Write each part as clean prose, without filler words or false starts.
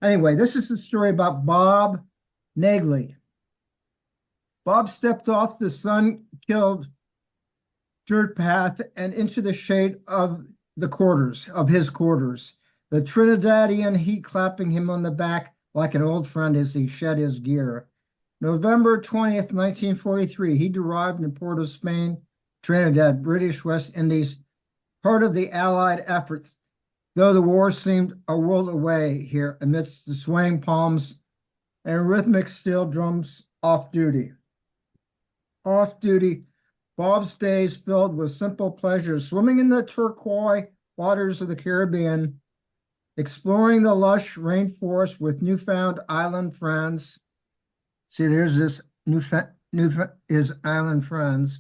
Anyway, this is the story about Bob Naegeli. Bob stepped off the sun-killed dirt path and into the shade of his quarters. The Trinidadian heat clapping him on the back like an old friend as he shed his gear. November 20th, 1943, he arrived in Port of Spain, Trinidad, British West Indies, part of the Allied efforts, though the war seemed a world away here amidst the swaying palms and rhythmic steel drums off duty. Off duty, Bob's days filled with simple pleasures, swimming in the turquoise waters of the Caribbean, exploring the lush rainforest with newfound island friends. See, there's this his island friends.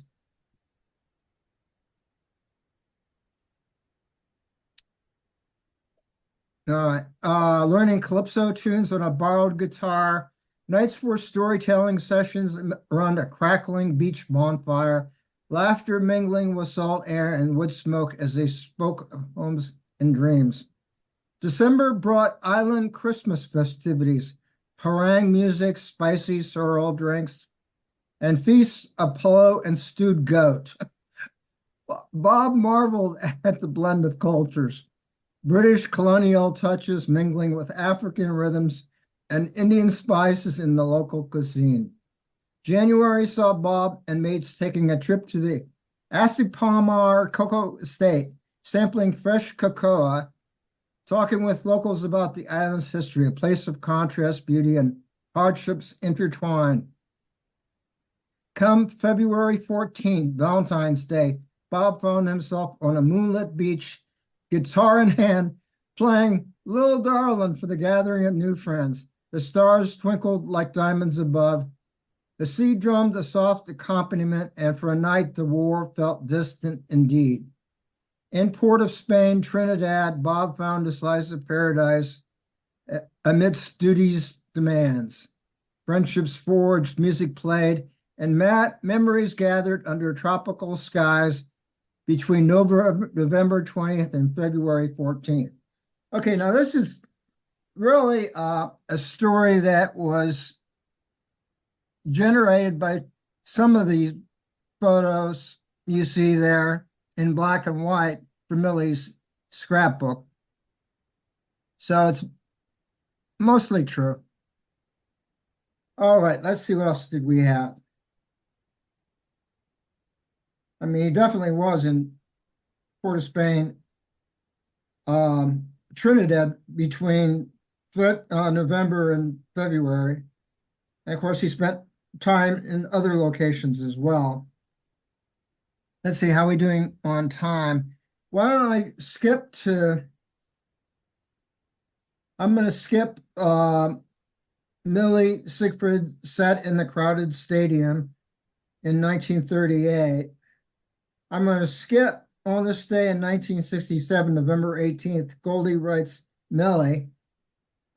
Learning calypso tunes on a borrowed guitar, nights for storytelling sessions around a crackling beach bonfire, laughter mingling with salt air and wood smoke as they spoke of homes and dreams. December brought island Christmas festivities, harangue music, spicy sorrel drinks, and feasts of polo and stewed goat. Bob marveled at the blend of cultures. British colonial touches mingling with African rhythms and Indian spices in the local cuisine. January saw Bob and mates taking a trip to the Asipamar cocoa estate, sampling fresh cocoa, talking with locals about the island's history, a place of contrast, beauty, and hardships intertwined. Come February 14th, Valentine's Day, Bob found himself on a moonlit beach, guitar in hand, playing Little Darling for the gathering of new friends. The stars twinkled like diamonds above. The sea drummed a soft accompaniment, and for a night the war felt distant indeed. In Port of Spain, Trinidad, Bob found a slice of paradise amidst duty's demands. Friendships forged, music played, and memories gathered under tropical skies between November 20th and February 14th. Okay, now this is really a story that was generated by some of these photos you see there in black and white from Millie's scrapbook. So it's mostly true. All right, let's see what else did we have. I mean, he definitely was in Port of Spain, Trinidad between November and February. And of course, he spent time in other locations as well. Let's see, how are we doing on time? Why don't I skip to, I'm going to skip Millie Siegfried sat in the crowded stadium in 1938. I'm going to skip on this day in 1967, November 18th. Goldie writes, Millie.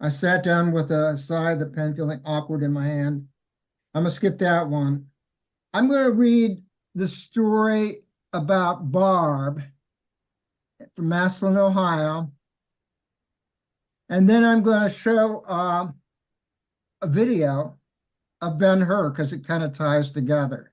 I sat down with a sigh, the pen feeling awkward in my hand. I'm going to skip that one. I'm going to read the story about Barb from Massillon, Ohio. And then I'm going to show a video of Ben-Hur because it kind of ties together.